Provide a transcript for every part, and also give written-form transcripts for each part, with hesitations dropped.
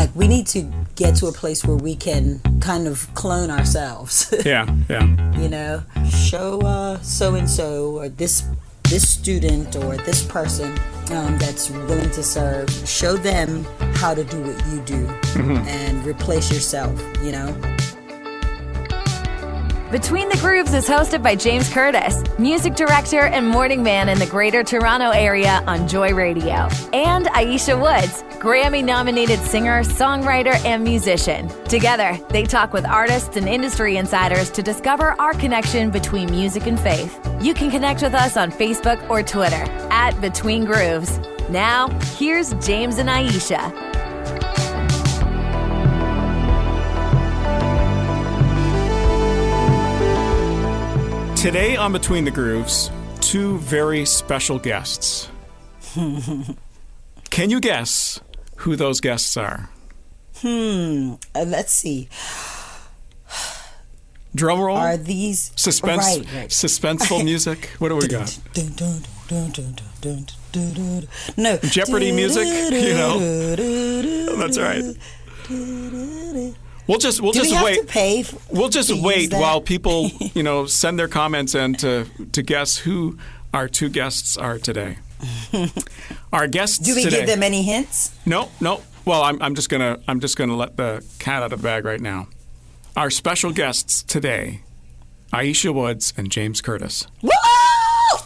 like, we need to get to a place where we can kind of clone ourselves. Yeah. You know, show so-and-so or this student or this person that's willing to serve, show them how to do what you do, and replace yourself, you know. Between the Grooves is hosted by James Kurtis, music director and morning man in the Greater Toronto Area on Joy Radio, and Ayiesha Woods, Grammy-nominated singer, songwriter, and musician. Together, they talk with artists and industry insiders to discover our connection between music and faith. You can connect with us on Facebook or Twitter at Between Grooves. Now, here's James and Ayiesha. Today on Between the Grooves, two very special guests. Can you guess who those guests are? Let's see. Drum roll? Are these... Suspense, Right. Suspenseful music? What do we got? No. Jeopardy music? You know? That's right. We'll just Do we wait. have to pay We'll just to use wait that? while people, send their comments in to guess who our two guests are today. Our guests Do we today. give them any hints? No. Well, I'm just gonna let the cat out of the bag right now. Our special guests today, Ayiesha Woods and James Kurtis. Woo!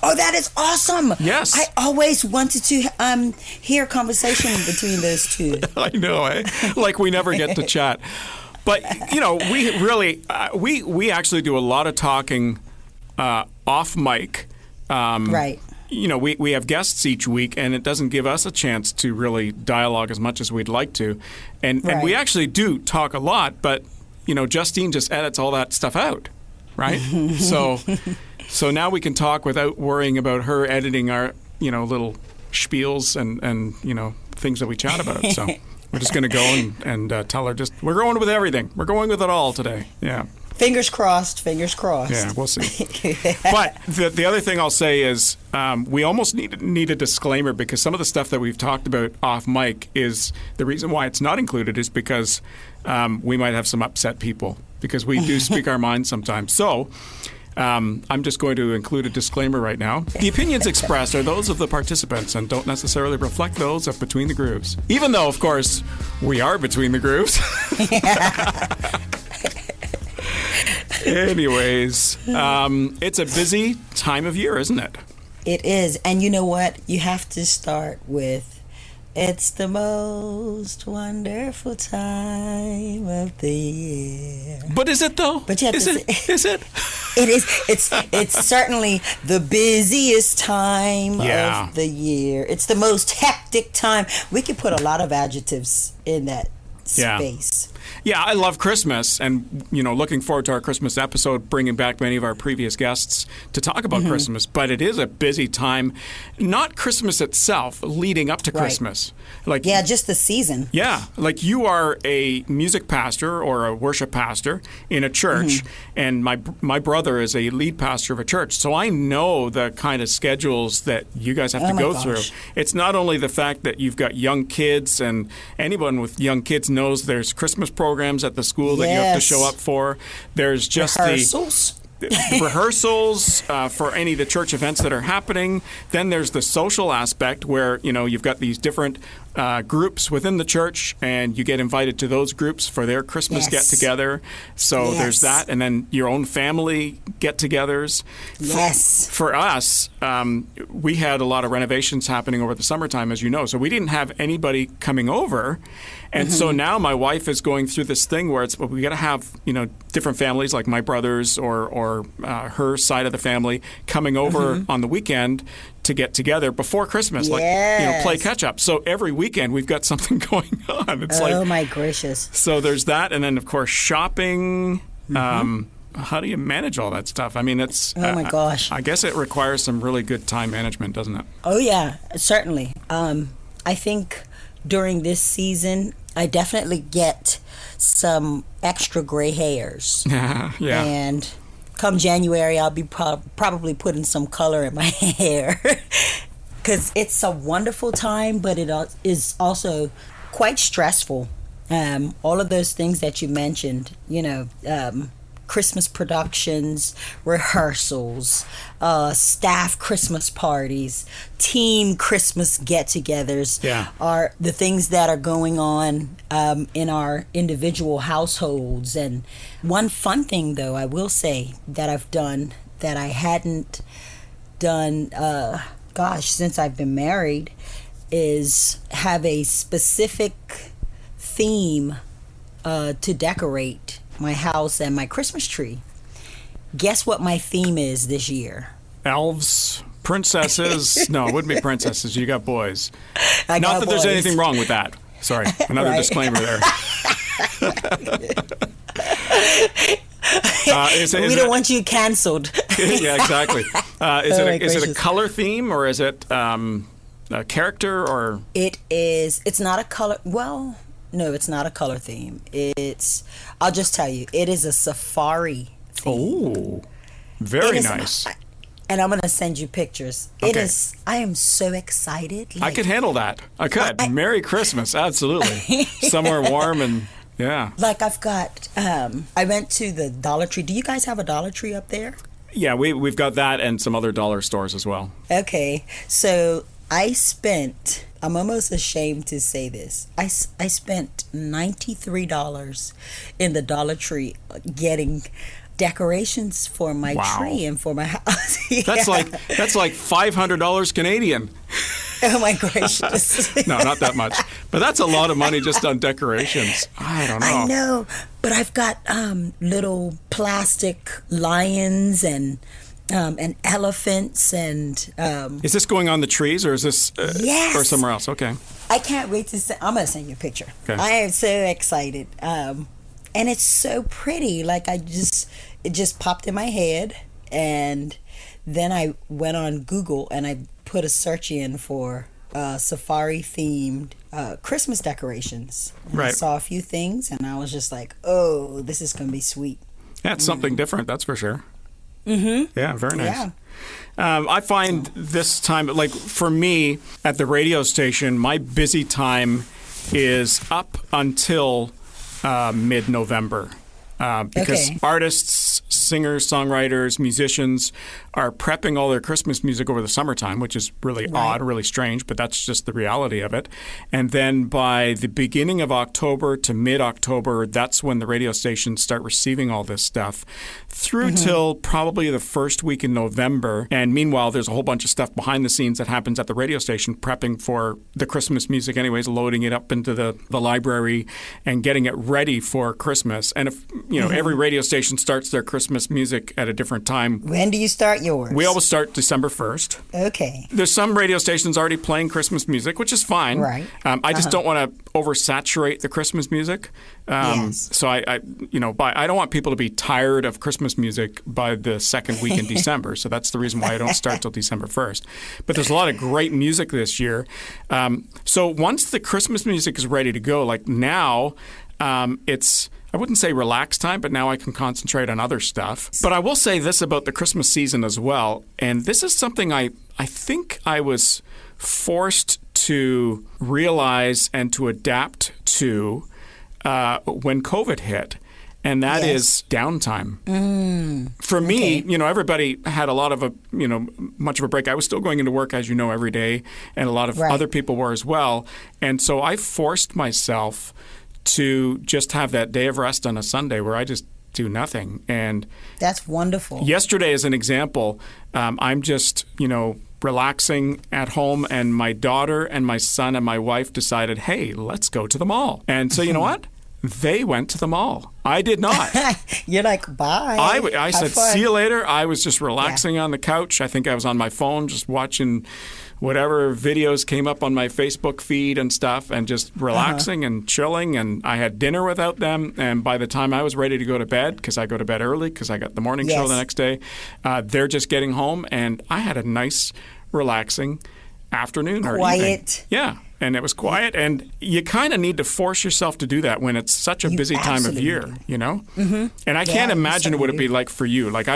Oh, that is awesome. Yes. I always wanted to hear a conversation between those two. I know, eh? Like we never get to chat. But, we really, we actually do a lot of talking off mic. Right. We have guests each week, and it doesn't give us a chance to really dialogue as much as we'd like to. And we actually do talk a lot, but, Justine just edits all that stuff out, right? So now we can talk without worrying about her editing our, little spiels and things that we chat about. So we're just going to go and tell her we're going with everything. We're going with it all today. Yeah. Fingers crossed. Yeah, we'll see. But the other thing I'll say is we almost need a disclaimer, because some of the stuff that we've talked about off mic is the reason why it's not included is because we might have some upset people, because we do speak our minds sometimes. So I'm just going to include a disclaimer right now. The opinions expressed are those of the participants and don't necessarily reflect those of Between the Grooves. Even though, of course, we are Between the Grooves. Anyways, it's a busy time of year, isn't it? It is. And you know what? You have to start with, it's the most wonderful time of the year. But is it, though? But you have is to it? say, Is it? It is. It's certainly the busiest time of the year. It's the most hectic time. We could put a lot of adjectives in that space. Yeah, I love Christmas, and looking forward to our Christmas episode, bringing back many of our previous guests to talk about Christmas. But it is a busy time, not Christmas itself, leading up to Christmas. Just the season. Yeah, like you are a music pastor or a worship pastor in a church, and my brother is a lead pastor of a church, so I know the kind of schedules that you guys have to go through. It's not only the fact that you've got young kids, and anyone with young kids knows there's Christmas programs at the school that you have to show up for. There's just the rehearsals for any of the church events that are happening. Then there's the social aspect where, you've got these different groups within the church, and you get invited to those groups for their Christmas get-together. So there's that. And then your own family get-togethers. Yes. For us, we had a lot of renovations happening over the summertime, as you know. So we didn't have anybody coming over. And so now my wife is going through this thing where we got to have, different families like my brothers or her side of the family coming over on the weekend to get together before Christmas, play catch up. So every weekend we've got something going on. It's my gracious. So there's that, and then of course shopping. How do you manage all that stuff? I mean, it's my gosh. I guess it requires some really good time management, doesn't it? Oh yeah, certainly. I think during this season, I definitely get some extra gray hairs. Yeah. And come January, I'll be probably putting some color in my hair. Because it's a wonderful time, but it is also quite stressful all of those things that you mentioned, Christmas productions, rehearsals, staff Christmas parties, team Christmas get-togethers are the things that are going on in our individual households. And one fun thing, though, I will say that I've done that I hadn't done, since I've been married, is have a specific theme to decorate my house and my Christmas tree. Guess what my theme is this year? Elves, princesses. No, it wouldn't be princesses. You got boys. Not that boys. There's anything wrong with that. Sorry, another disclaimer there. We don't want you canceled. Yeah, exactly. Is it a color theme, or is it a character, or? It's not a color. Well, no, it's not a color theme. I'll just tell you, it is a safari theme. Oh, very nice. And I'm going to send you pictures. Okay. I am so excited. I could handle that. I could. Merry Christmas. Absolutely. Somewhere warm and, yeah. Like I've got, I went to the Dollar Tree. Do you guys have a Dollar Tree up there? Yeah, we've got that and some other dollar stores as well. Okay. So I'm almost ashamed to say this. I spent $93 in the Dollar Tree getting decorations for my tree and for my house. Yeah. That's like $500 Canadian. Oh my gracious. No, not that much. But that's a lot of money just on decorations. I don't know. I know, but I've got little plastic lions and elephants and Is this going on the trees, or is this yes, or somewhere else? Okay. I can't wait to I'm gonna send you a picture. Okay. I am so excited. And it's so pretty. Like it just popped in my head, and then I went on Google and I put a search in for safari themed Christmas decorations. And I saw a few things and I was just like, oh, this is gonna be sweet. Yeah, it's something different, that's for sure. Mm-hmm. Yeah, very nice. Yeah. I find this time, like for me at the radio station, my busy time is up until mid-November. Because artists, singers, songwriters, musicians are prepping all their Christmas music over the summertime, which is really odd, really strange, but that's just the reality of it. And then by the beginning of October to mid-October, that's when the radio stations start receiving all this stuff through till probably the first week in November. And meanwhile, there's a whole bunch of stuff behind the scenes that happens at the radio station, prepping for the Christmas music anyways, loading it up into the library and getting it ready for Christmas. And if every radio station starts their Christmas music at a different time. When do you start yours? We always start December 1st. Okay. There's some radio stations already playing Christmas music, which is fine. Right. I just don't want to oversaturate the Christmas music. Yes. So I don't want people to be tired of Christmas music by the second week in December. So that's the reason why I don't start till December 1st. But there's a lot of great music this year. So once the Christmas music is ready to go, like now, it's, I wouldn't say relaxed time, but now I can concentrate on other stuff. But I will say this about the Christmas season as well, and this is something I think I was forced to realize and to adapt to when COVID hit. And that is downtime. For me, everybody had a lot of much of a break. I was still going into work, as you know, every day, and a lot of other people were as well. And so I forced myself to just have that day of rest on a Sunday where I just do nothing. And that's wonderful. Yesterday, as an example, I'm just, relaxing at home, and my daughter and my son and my wife decided, hey, let's go to the mall. And so you know what? They went to the mall. I did not. You're like, bye. I said, see you later. I was just relaxing on the couch. I think I was on my phone just watching whatever videos came up on my Facebook feed and stuff, and just relaxing and chilling. And I had dinner without them. And by the time I was ready to go to bed, because I go to bed early because I got the morning show the next day, they're just getting home. And I had a nice, relaxing afternoon or evening. Yeah. And it was quiet, and you kind of need to force yourself to do that when it's such a busy time of year, Mm-hmm. And I can't imagine what it'd be like for you. Like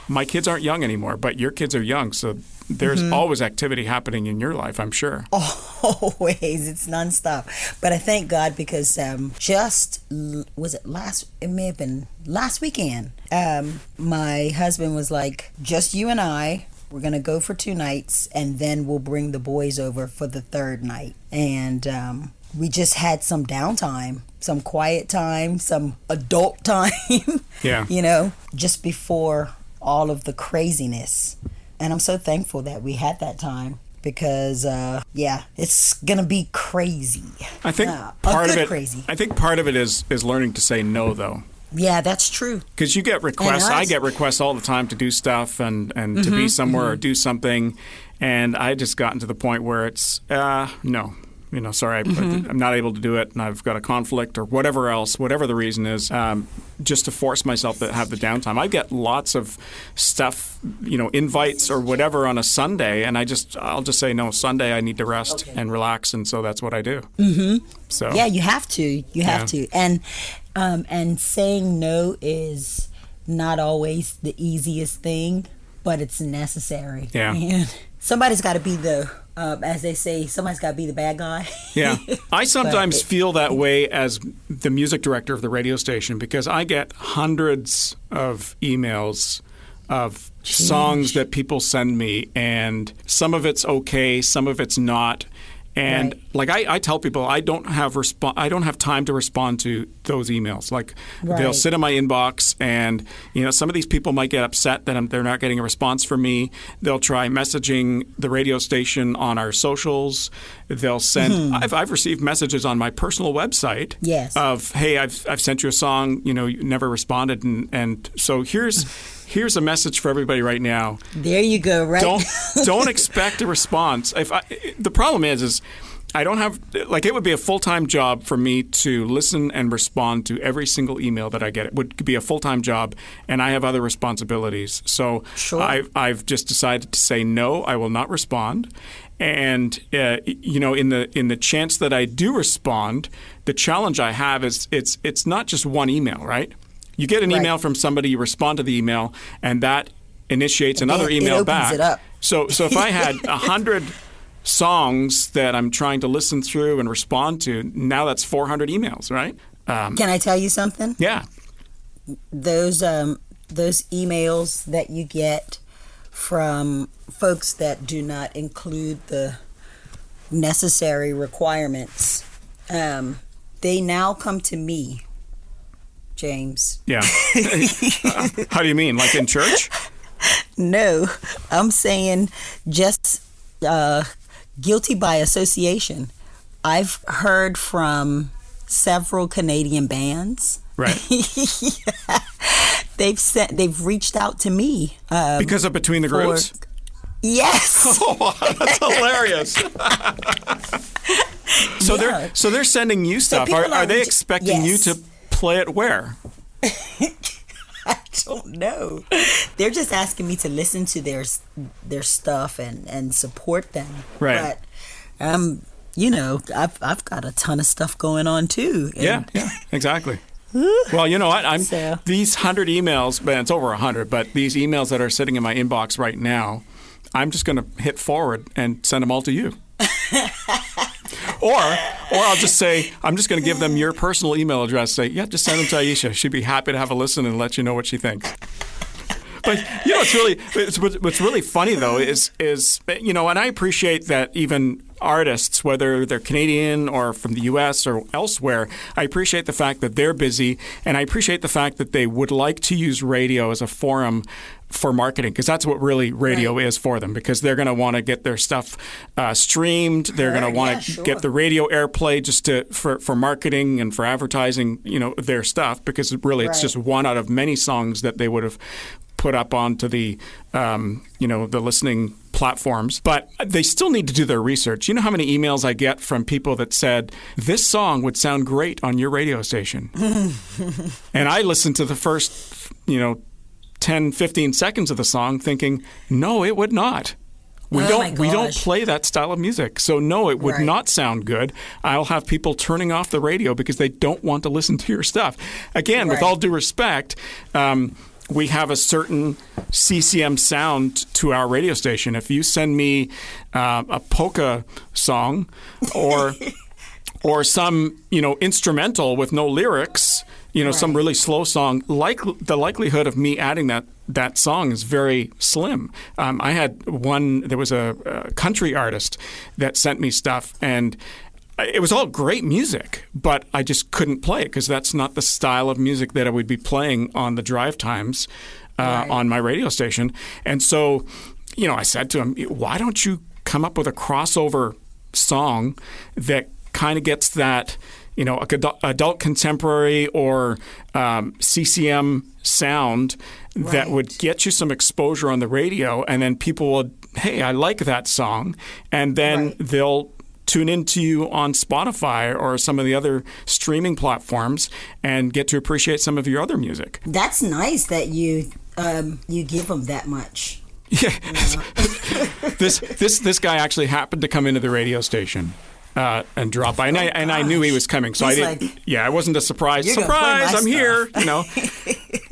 my kids aren't young anymore, but your kids are young, so there's always activity happening in your life, I'm sure. Always. It's nonstop. But I thank God because it may have been last weekend, my husband was like, just you and I, we're going to go for 2 nights, and then we'll bring the boys over for the 3rd night. And we just had some downtime, some quiet time, some adult time, Yeah. Just before all of the craziness. And I'm so thankful that we had that time because, it's going to be crazy. I think part of it, crazy. I think part of it is learning to say no, though. Yeah, that's true. Because you get requests. I get requests all the time to do stuff and to be somewhere or do something. And I just gotten to the point where it's, no. Sorry, I'm not able to do it, and I've got a conflict or whatever else, whatever the reason is, just to force myself to have the downtime. I get lots of stuff, invites or whatever on a Sunday, and I'll just say, no, Sunday I need to rest and relax, and so that's what I do. Mm-hmm. So yeah, you have to. You have to. And saying no is not always the easiest thing, but it's necessary. Yeah. And somebody's got to be as they say, somebody's got to be the bad guy. Yeah. I sometimes feel that way as the music director of the radio station because I get hundreds of emails of songs that people send me, and some of it's okay, some of it's not. And I tell people I don't have time to respond to those emails. They'll sit in my inbox, and some of these people might get upset that they're not getting a response from me. They'll try messaging the radio station on our socials. They'll send. I've received messages on my personal website. Yes. Of hey, I've sent you a song. You never responded, and so here's a message for everybody right now. There you go. Right. Don't expect a response. The problem is I don't have it would be a full-time job for me to listen and respond to every single email that I get. It would be a full-time job, and I have other responsibilities. So sure. I've just decided to say no. I will not respond. And in the chance that I do respond, the challenge I have is it's not just one email, right? You get an email from somebody, you respond to the email, and that initiates another email back. It up. So if I had 100 songs that I'm trying to listen through and respond to, now that's 400 emails, right? Can I tell you something? Yeah. Those emails that you get from folks that do not include the necessary requirements, they now come to me. James. Yeah. How do you mean? Like in church? No, I'm saying just guilty by association. I've heard from several Canadian bands. Right. They've reached out to me. Because of Between the Grooves? Yes. Oh, that's hilarious. So they're sending you stuff. Are they expecting you to play it where? I don't know. They're just asking me to listen to their stuff and support them. Right. But I've got a ton of stuff going on too. Yeah, exactly. Well, you know what? These 100 emails, man, it's over 100, but these emails that are sitting in my inbox right now, I'm just going to hit forward and send them all to you. Or I'll just say, I'm just going to give them your personal email address. Say, just send them to Ayiesha. She'd be happy to have a listen and let you know what she thinks. But what's really funny though is and I appreciate that even artists, whether they're Canadian or from the U.S. or elsewhere, I appreciate the fact that they're busy, and I appreciate the fact that they would like to use radio as a forum for marketing, because that's what really radio is for them, because they're going to want to get their stuff streamed. They're going to want to get the radio airplay just for marketing and for advertising, their stuff, because really it's just one out of many songs that they would have put up onto the the listening platforms. But they still need to do their research. You know how many emails I get from people that said, this song would sound great on your radio station. And I listened to the first 10, 15 seconds of the song thinking, no, it would not. We don't play that style of music. So no, it would not sound good. I'll have people turning off the radio because they don't want to listen to your stuff. Again, with all due respect, we have a certain CCM sound to our radio station. If you send me a polka song or some, instrumental with no lyrics, some really slow song, the likelihood of me adding that song is very slim. I had there was a country artist that sent me stuff, and it was all great music, but I just couldn't play it because that's not the style of music that I would be playing on the drive times on my radio station. And so, I said to him, why don't you come up with a crossover song that kind of gets that, adult contemporary or CCM sound that would get you some exposure on the radio, and then people will, hey, I like that song, and then they'll tune into you on Spotify or some of the other streaming platforms and get to appreciate some of your other music. That's nice that you give them that much. Yeah. This guy actually happened to come into the radio station and drop by, and I knew he was coming, so he's I didn't. I wasn't a surprise. Surprise! I'm here.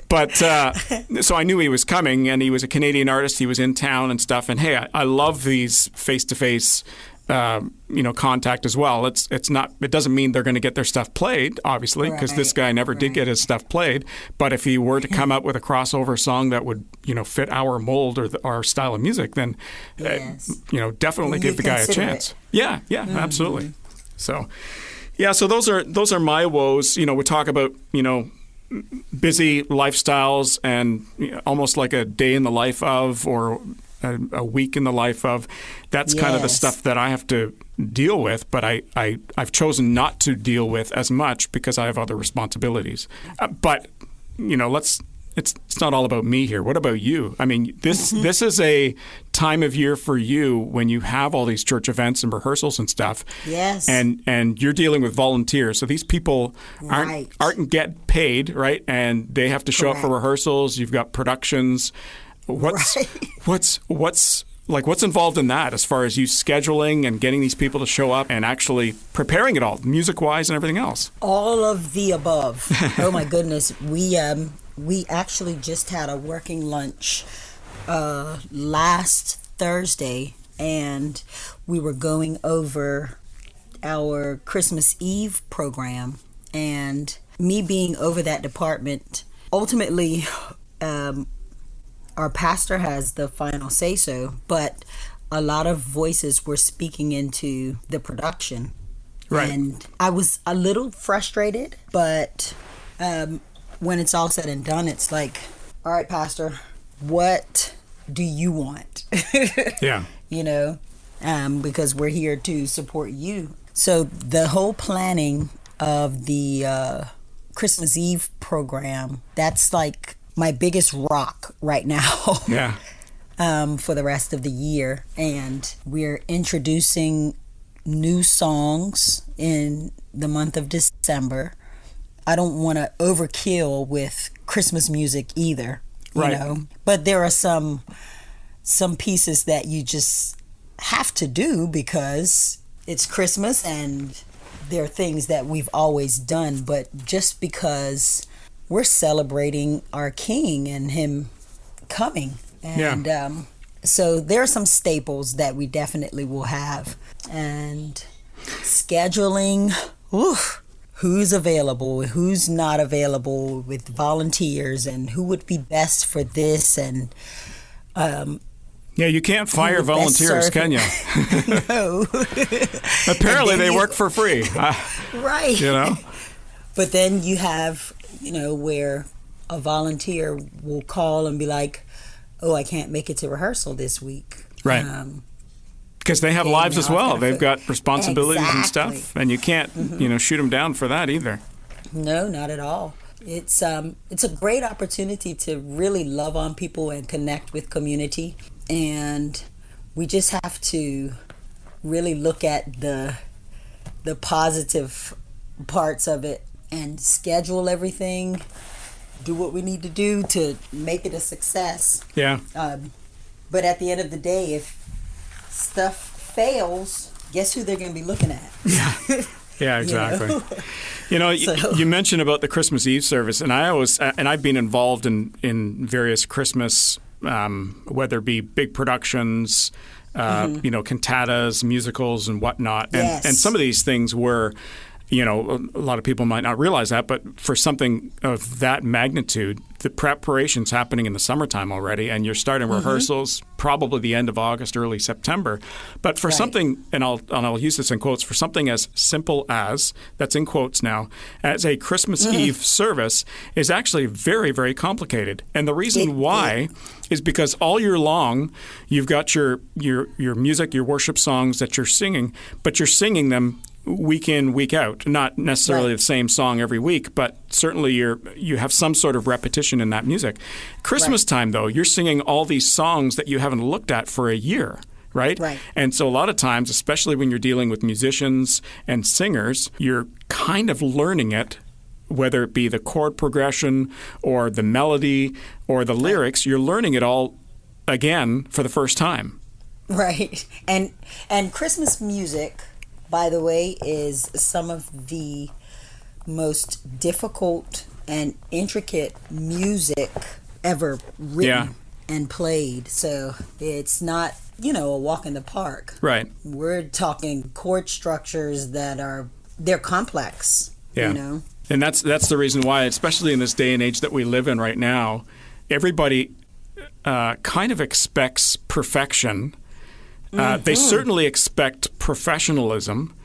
But so I knew he was coming, and he was a Canadian artist. He was in town and stuff. And hey, I love these face-to-face contact as well. It doesn't mean they're going to get their stuff played, obviously, because this guy never did get his stuff played. But if he were to come up with a crossover song that would, fit our mold or our style of music, then, definitely give the guy a chance. Yeah, absolutely. So, so those are my woes. We talk about, busy lifestyles and almost like a day in the life of, or a week in the life of. That's kind of the stuff that I have to deal with, but I've chosen not to deal with as much because I have other responsibilities. But it's not all about me here. What about you? I mean, this is a time of year for you when you have all these church events and rehearsals and stuff. Yes. And you're dealing with volunteers. So these people aren't get paid, right? And they have to show up for rehearsals. You've got productions. What's involved in that as far as you scheduling and getting these people to show up and actually preparing it all, music-wise and everything else? All of the above. Oh my goodness. We actually just had a working lunch last Thursday, and we were going over our Christmas Eve program, and me being over that department, ultimately our pastor has the final say-so, but a lot of voices were speaking into the production. Right. And I was a little frustrated, but when it's all said and done, it's like, all right, pastor, what do you want? Yeah. Because we're here to support you. So the whole planning of the Christmas Eve program, that's like my biggest rock right now. Yeah. For the rest of the year. And we're introducing new songs in the month of December. I don't want to overkill with Christmas music either, But there are some pieces that you just have to do because it's Christmas and there are things that we've always done. But just because we're celebrating our King and him coming. And so there are some staples that we definitely will have. And scheduling, who's available, who's not available with volunteers, and who would be best for this. And you can't fire volunteers, can you? No. Apparently they work for free. Right. But then you have, where a volunteer will call and be like, oh, I can't make it to rehearsal this week. Right. Because they have lives as well. They've got responsibilities and stuff, and you can't, shoot them down for that either. No, not at all. It's a great opportunity to really love on people and connect with community, and we just have to really look at the positive parts of it and schedule everything, do what we need to do to make it a success. Yeah. But at the end of the day, if stuff fails, guess who they're going to be looking at? Yeah. Yeah, exactly. So- You mentioned about the Christmas Eve service, and I've been involved in various Christmas, whether it be big productions, cantatas, musicals, and whatnot. Yes. And some of these things were, a lot of people might not realize that, but for something of that magnitude, the preparation's happening in the summertime already, and you're starting rehearsals probably the end of August, early September. But for something, and I'll use this in quotes, for something as simple as, that's in quotes now, as a Christmas Eve service is actually very, very complicated. And the reason why is because all year long you've got your music, your worship songs that you're singing, but you're singing them week in, week out. Not necessarily the same song every week, but certainly you have some sort of repetition in that music. Christmas time, though, you're singing all these songs that you haven't looked at for a year. Right? And so a lot of times, especially when you're dealing with musicians and singers, you're kind of learning it, whether it be the chord progression or the melody or the lyrics, you're learning it all again for the first time. Right. And Christmas music, by the way, is some of the most difficult and intricate music ever written and played. So it's not, a walk in the park. Right. We're talking chord structures they're complex, And that's the reason why, especially in this day and age that we live in right now, everybody kind of expects perfection. They certainly expect professionalism.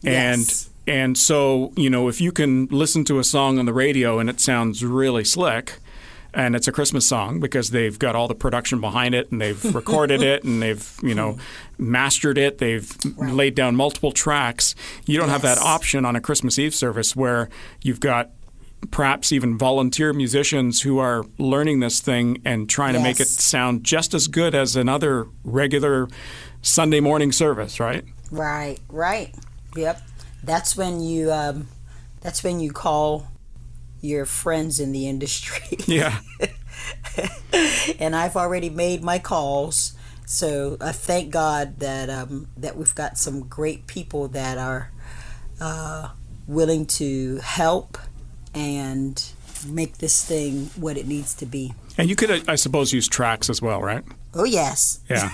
And so, if you can listen to a song on the radio and it sounds really slick, and it's a Christmas song because they've got all the production behind it and they've recorded it and they've, mastered it, they've laid down multiple tracks, you don't have that option on a Christmas Eve service where you've got perhaps even volunteer musicians who are learning this thing and trying to make it sound just as good as another regular Sunday morning service, right? Right. Yep. That's when you call your friends in the industry. Yeah. And I've already made my calls. So thank God that we've got some great people that are willing to help and make this thing what it needs to be. And you could, I suppose, use tracks as well, right? Oh, yes. Yeah.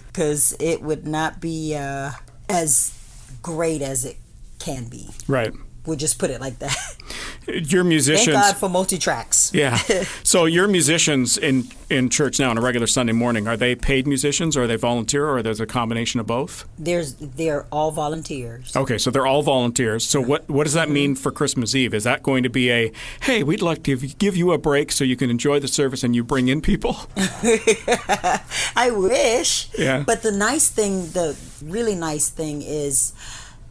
Because it would not be as great as it can be. Right. We'll just put it like that. Your musicians. Thank God for multi-tracks. Yeah. So your musicians in church now on a regular Sunday morning, are they paid musicians or are they volunteer or there's a combination of both? They're all volunteers. Okay, so they're all volunteers. So what does that mean for Christmas Eve? Is that going to be hey, we'd like to give you a break so you can enjoy the service and you bring in people? I wish. Yeah. But the really nice thing is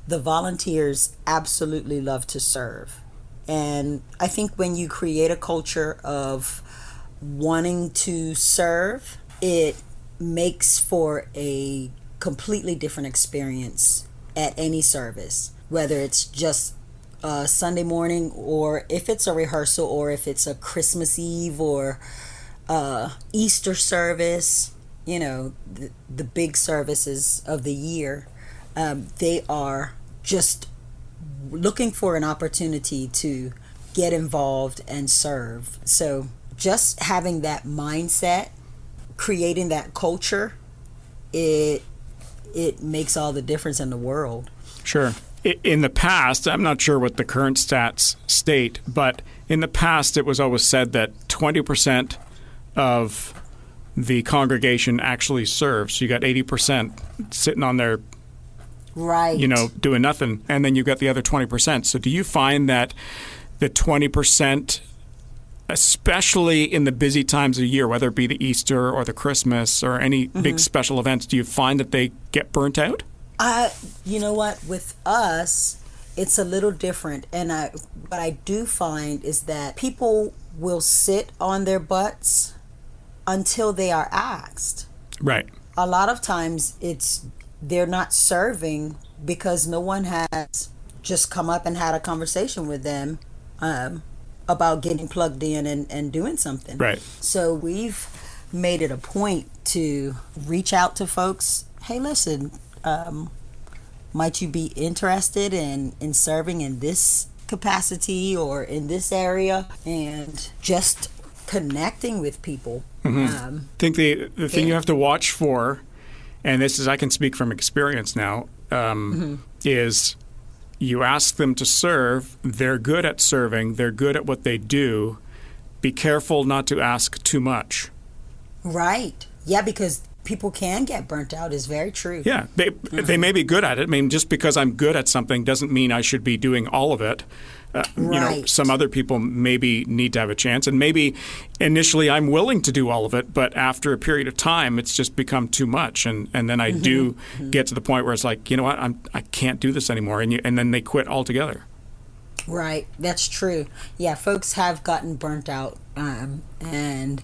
the volunteers absolutely love to serve. And I think when you create a culture of wanting to serve, it makes for a completely different experience at any service, whether it's just Sunday morning or if it's a rehearsal or if it's a Christmas Eve or Easter service, the big services of the year. They are just looking for an opportunity to get involved and serve. So just having that mindset, creating that culture, it makes all the difference in the world. Sure. In the past, I'm not sure what the current stats state, but in the past it was always said that 20% of the congregation actually serves. So you got 80% sitting on their doing nothing, and then you've got the other 20%. So do you find that the 20%, especially in the busy times of the year, whether it be the Easter or the Christmas or any big special events, do you find that they get burnt out? You know what? With us, it's a little different. And what I do find is that people will sit on their butts until they are asked. Right. A lot of times they're not serving because no one has just come up and had a conversation with them about getting plugged in and doing something. Right. So we've made it a point to reach out to folks. Hey, listen, might you be interested in serving in this capacity or in this area, and just connecting with people. I think the thing you have to watch for, and this is, I can speak from experience now, is you ask them to serve, they're good at serving, they're good at what they do. Be careful not to ask too much. Right. Yeah, because people can get burnt out is very true. Yeah, they may be good at it. I mean, just because I'm good at something doesn't mean I should be doing all of it. Right. Some other people maybe need to have a chance, and maybe initially I'm willing to do all of it, but after a period of time, it's just become too much, and then I do get to the point where it's like, you know what, I can't do this anymore, and then they quit altogether. Right, that's true. Yeah, folks have gotten burnt out, and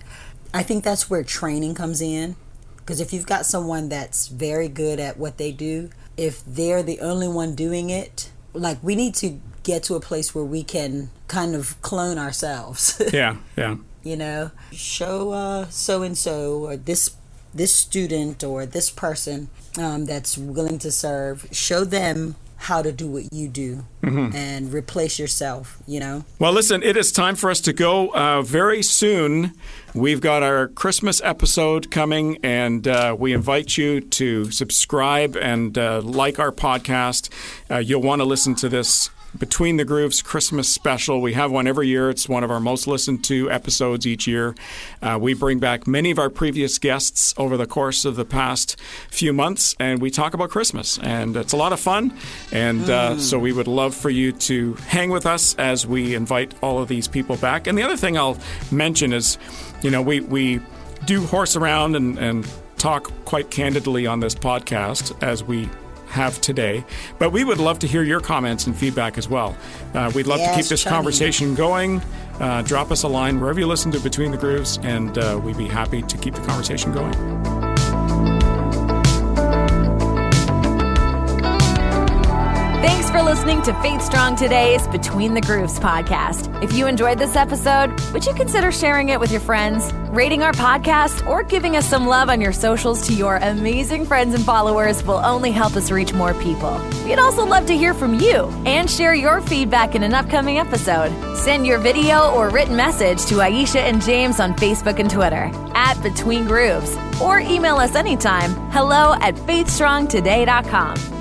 I think that's where training comes in. Because if you've got someone that's very good at what they do, if they're the only one doing it, like, we need to get to a place where we can kind of clone ourselves. Yeah. You know, show so-and-so or this student or this person that's willing to serve, show them how to do what you do and replace yourself, you know? Well, listen, it is time for us to go. Very soon, we've got our Christmas episode coming, and we invite you to subscribe and like our podcast. You'll want to listen to this Between the Grooves Christmas special. We have one every year. It's one of our most listened to episodes each year. We bring back many of our previous guests over the course of the past few months, and we talk about Christmas. And it's a lot of fun. And so we would love for you to hang with us as we invite all of these people back. And the other thing I'll mention is, you know, we do horse around and talk quite candidly on this podcast, as we have today, but we would love to hear your comments and feedback as well. We'd love to keep this conversation going. Drop us a line wherever you listen to Between the Grooves, and we'd be happy to keep the conversation going. Thanks for listening to Faith Strong Today's Between the Grooves podcast. If you enjoyed this episode, would you consider sharing it with your friends, rating our podcast, or giving us some love on your socials to your amazing friends and followers will only help us reach more people. We'd also love to hear from you and share your feedback in an upcoming episode. Send your video or written message to Ayiesha and James on Facebook and Twitter @Between Grooves, or email us anytime, hello@faithstrongtoday.com.